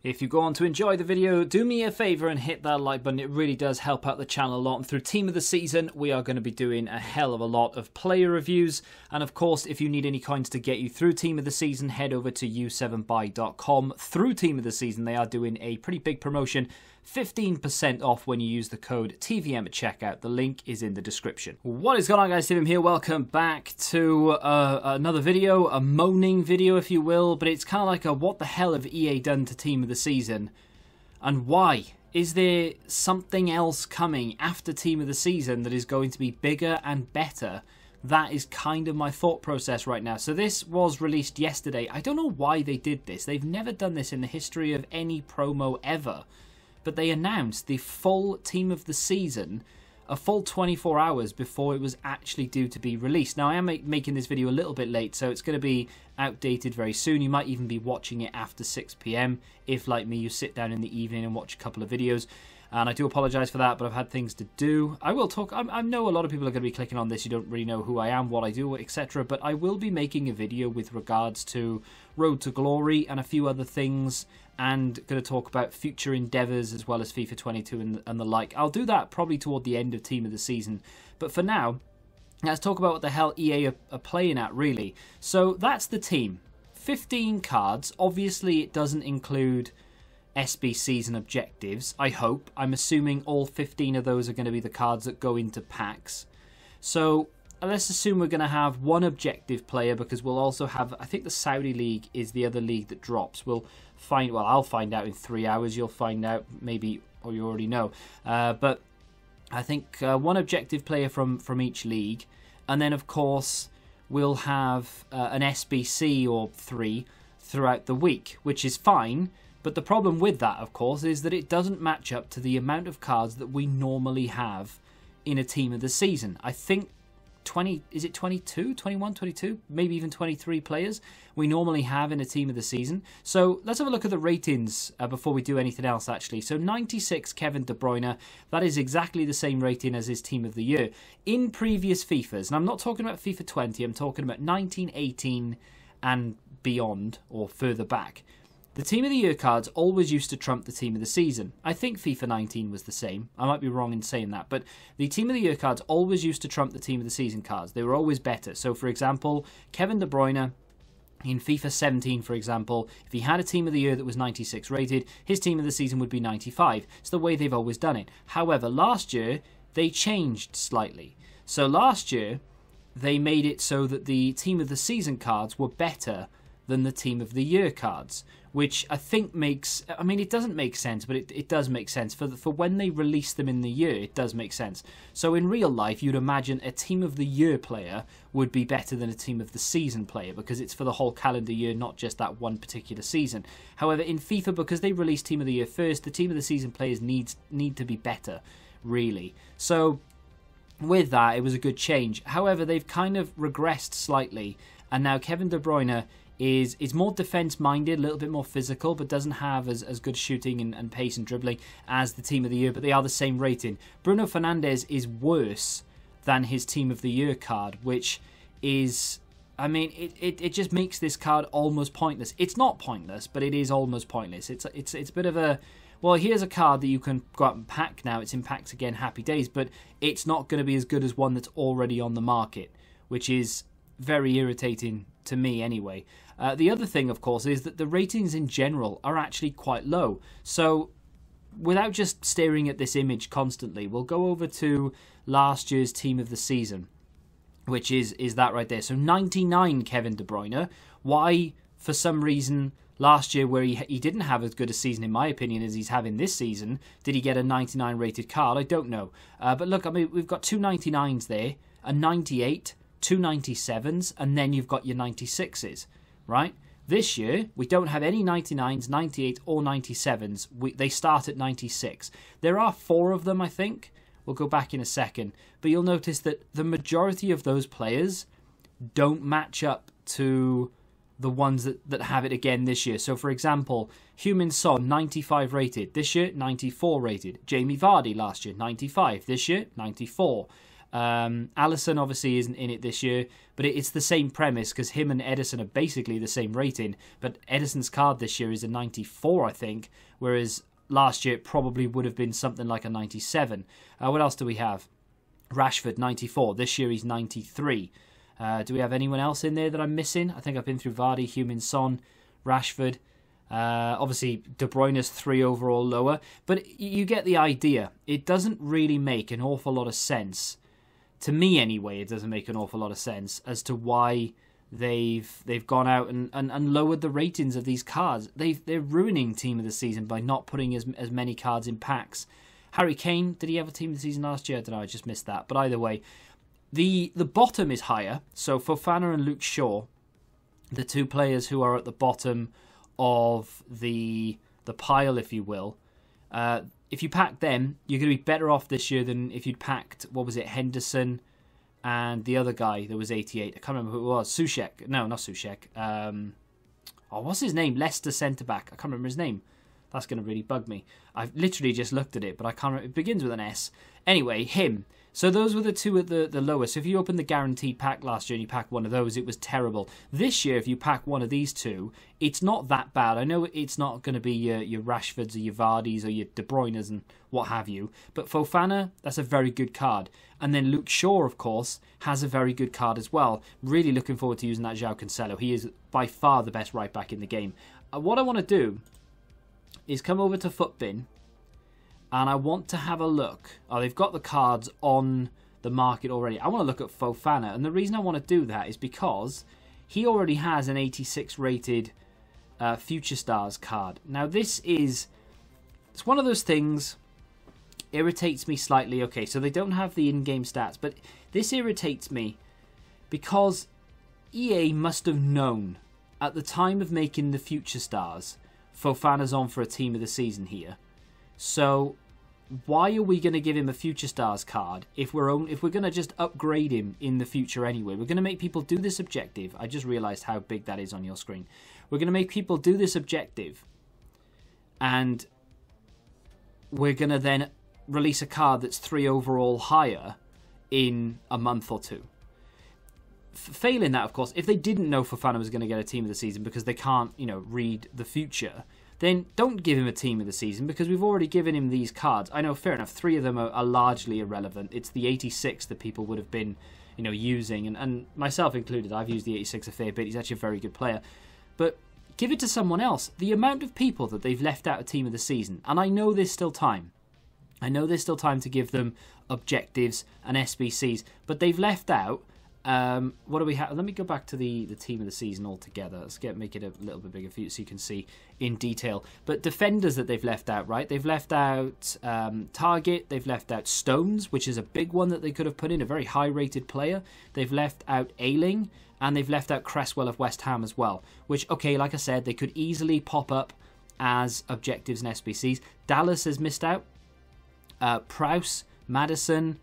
If you go on to enjoy the video, do me a favour and hit that like button. It really does help out the channel a lot. And through Team of the Season, we are going to be doing a hell of a lot of player reviews. And of course, if you need any coins to get you through Team of the Season, head over to u7buy.com. Through Team of the Season, they are doing a pretty big promotion. 15% off when you use the code TVM at checkout. The link is in the description. What is going on, guys? Tim here. Welcome back to another video, a moaning video if you will, but it's kind of like a what the hell have EA done to Team of the Season and why? Is there something else coming after Team of the Season that is going to be bigger and better? That is kind of my thought process right now. So this was released yesterday. I don't know why they did this. They've never done this in the history of any promo ever. But they announced the full Team of the Season a full 24 hours before it was actually due to be released. Now, I am making this video a little bit late, so it's going to be outdated very soon. You might even be watching it after 6 PM if, like me, you sit down in the evening and watch a couple of videos. And I do apologise for that, but I've had things to do. I will talk. I know a lot of people are going to be clicking on this. You don't really know who I am, what I do, etc. But I will be making a video with regards to Road to Glory and a few other things, and going to talk about future endeavours as well as FIFA 22 and the like. I'll do that probably toward the end of Team of the Season. But for now, let's talk about what the hell EA are playing at, really. So that's the team. 15 cards. Obviously, it doesn't include SBCs and objectives, I hope. I'm assuming all 15 of those are going to be the cards that go into packs. So let's assume we're going to have one objective player, because we'll also have, I think the Saudi League is the other league that drops. We'll find, well, I'll find out in 3 hours. You'll find out maybe, or you already know. But I think one objective player from each league. And then, of course, we'll have an SBC or 3 throughout the week, which is fine. But the problem with that, of course, is that it doesn't match up to the amount of cards that we normally have in a Team of the Season. I think 20, is it 22, 21, 22, maybe even 23 players we normally have in a Team of the Season. So let's have a look at the ratings before we do anything else, actually. So 96 Kevin De Bruyne, that is exactly the same rating as his Team of the Year. In previous FIFAs, and I'm not talking about FIFA 20, I'm talking about 1918 and beyond, or further back. The Team of the Year cards always used to trump the Team of the Season. I think FIFA 19 was the same. I might be wrong in saying that. But the Team of the Year cards always used to trump the Team of the Season cards. They were always better. So, for example, Kevin De Bruyne in FIFA 17, for example, if he had a Team of the Year that was 96 rated, his Team of the Season would be 95. It's the way they've always done it. However, last year, they changed slightly. So last year, they made it so that the Team of the Season cards were better than the Team of the Year cards, which I think makes, I mean, it doesn't make sense, but it does make sense. For when they release them in the year, it does make sense. So in real life, you'd imagine a Team of the Year player would be better than a Team of the Season player, because it's for the whole calendar year, not just that one particular season. However, in FIFA, because they release Team of the Year first, the Team of the Season players need to be better, really. So with that, it was a good change. However, they've kind of regressed slightly, and now Kevin De Bruyne is more defense-minded, a little bit more physical, but doesn't have as good shooting and pace and dribbling as the Team of the Year, but they are the same rating. Bruno Fernandes is worse than his Team of the Year card, which is, I mean, it just makes this card almost pointless. It's not pointless, but it is almost pointless. It's a bit of a, well, here's a card that you can go out and pack now. It's in packs again, happy days, but it's not going to be as good as one that's already on the market, which is very irritating to me anyway. The other thing, of course, is that the ratings in general are actually quite low. So without just staring at this image constantly, we'll go over to last year's Team of the Season, which is that right there. So 99 Kevin De Bruyne. Why, for some reason, last year, where he didn't have as good a season, in my opinion, as he's having this season, did he get a 99 rated card? I don't know. But look, I mean, we've got two 99s there, a 98, two 97s, and then you've got your 96s, right? This year, we don't have any 99s, 98, or 97s. They start at 96. There are 4 of them, I think. We'll go back in a second. But you'll notice that the majority of those players don't match up to the ones that have it again this year. So, for example, Heung-min Son, 95 rated. This year, 94 rated. Jamie Vardy last year, 95. This year, 94. Alisson obviously isn't in it this year, but it's the same premise because him and Edison are basically the same rating. But Edison's card this year is a 94, I think, whereas last year it probably would have been something like a 97. What else do we have? Rashford, 94. This year he's 93. Do we have anyone else in there that I'm missing? I think I've been through Vardy, Heung-min Son, Rashford. Obviously, De Bruyne's 3 overall lower. But you get the idea. It doesn't really make an awful lot of sense. To me, anyway, it doesn't make an awful lot of sense as to why they've gone out and lowered the ratings of these cards. They're ruining Team of the Season by not putting as many cards in packs. Harry Kane, did he have a Team of the Season last year? I don't know, I just missed that. But either way, the bottom is higher. So Fofana and Luke Shaw, the two players who are at the bottom of the pile, if you will, if you pack them, you're going to be better off this year than if you'd packed, what was it, Henderson and the other guy that was 88. I can't remember who it was. Soucek. No, not Soucek. What's his name? Leicester centre-back. I can't remember his name. That's going to really bug me. I've literally just looked at it, but I can't remember. It begins with an S. Anyway, him. So those were the two at the lowest. So if you opened the guaranteed pack last year and you packed one of those, it was terrible. This year, if you pack one of these two, it's not that bad. I know it's not going to be your Rashfords or your Vardys or your De Bruynes and what have you. But Fofana, that's a very good card. And then Luke Shaw, of course, has a very good card as well. Really looking forward to using that João Cancelo. He is by far the best right back in the game. What I want to do is come over to Footbin. And I want to have a look. Oh, they've got the cards on the market already. I want to look at Fofana. And the reason I want to do that is because he already has an 86 rated Future Stars card. Now, it's one of those things, irritates me slightly. Okay, so they don't have the in-game stats. But this irritates me because EA must have known at the time of making the Future Stars, Fofana's on for a Team of the Season here. So why are we going to give him a Future Stars card if we're going to just upgrade him in the future anyway? We're going to make people do this objective. I just realised how big that is on your screen. We're going to make people do this objective, and we're going to then release a card that's 3 overall higher in a month or two. Failing that, of course, if they didn't know Fofana was going to get a Team of the Season because they can't, read the future, then don't give him a Team of the Season because we've already given him these cards. I know, fair enough, 3 of them are largely irrelevant. It's the 86 that people would have been, using, and myself included. I've used the 86 a fair bit. He's actually a very good player. But give it to someone else. The amount of people that they've left out a Team of the Season, and I know there's still time. I know there's still time to give them objectives and SBCs, but they've left out. What do we have? Let me go back to the Team of the Season altogether. Let's make it a little bit bigger for you so you can see in detail. But defenders that they've left out, right? They've left out Target. They've left out Stones, which is a big one that they could have put in, a very high-rated player. They've left out Ayling, and they've left out Cresswell of West Ham as well. Which, okay, like I said, they could easily pop up as objectives and SBCs. Dallas has missed out. Prowse, Maddison.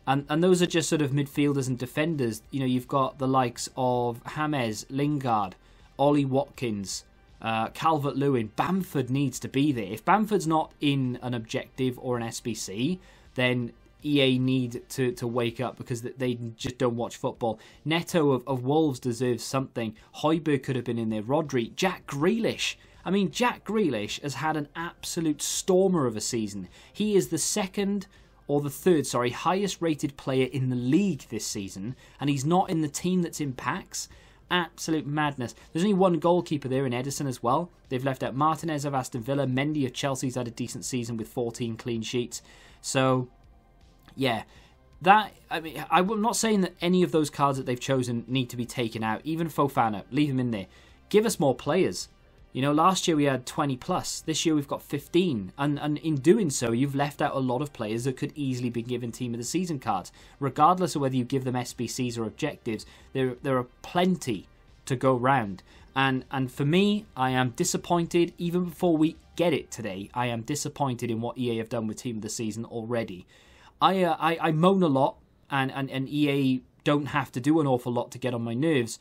And those are just sort of midfielders and defenders. You've got the likes of James, Lingard, Ollie Watkins, Calvert-Lewin. Bamford needs to be there. If Bamford's not in an objective or an SBC, then EA need to wake up because they just don't watch football. Neto of Wolves deserves something. Højbjerg could have been in there. Rodri, Jack Grealish. I mean, Jack Grealish has had an absolute stormer of a season. He is the third highest rated player in the league this season, and he's not in the team that's in packs. Absolute madness. There's only one goalkeeper there in Edison as well. They've left out Martinez of Aston Villa. Mendy of Chelsea's had a decent season with 14 clean sheets. So, yeah. I'm not saying that any of those cards that they've chosen need to be taken out. Even Fofana, leave him in there. Give us more players. Last year we had 20 plus. This year we've got 15. And in doing so, you've left out a lot of players that could easily be given Team of the Season cards. Regardless of whether you give them SBCs or objectives, there are plenty to go round. And for me, I am disappointed. Even before we get it today, I am disappointed in what EA have done with Team of the Season already. I moan a lot, and EA don't have to do an awful lot to get on my nerves.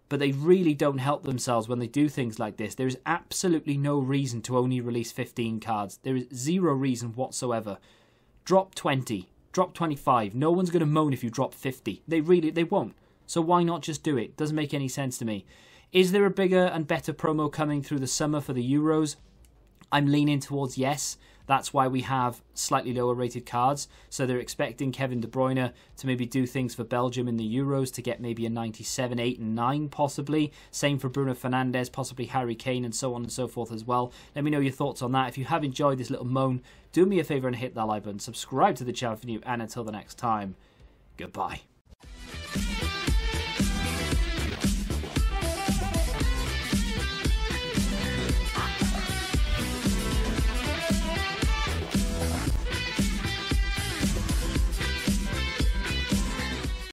But they really don't help themselves when they do things like this. There is absolutely no reason to only release 15 cards. There is zero reason whatsoever. Drop 20. Drop 25. No one's going to moan if you drop 50. They won't. So why not just do it? Doesn't make any sense to me. Is there a bigger and better promo coming through the summer for the Euros? I'm leaning towards yes. That's why we have slightly lower rated cards. So they're expecting Kevin De Bruyne to maybe do things for Belgium in the Euros to get maybe a 97, 8 and 9 possibly. Same for Bruno Fernandes, possibly Harry Kane and so on and so forth as well. Let me know your thoughts on that. If you have enjoyed this little moan, do me a favour and hit that like button. Subscribe to the channel if you're new, and until the next time, goodbye.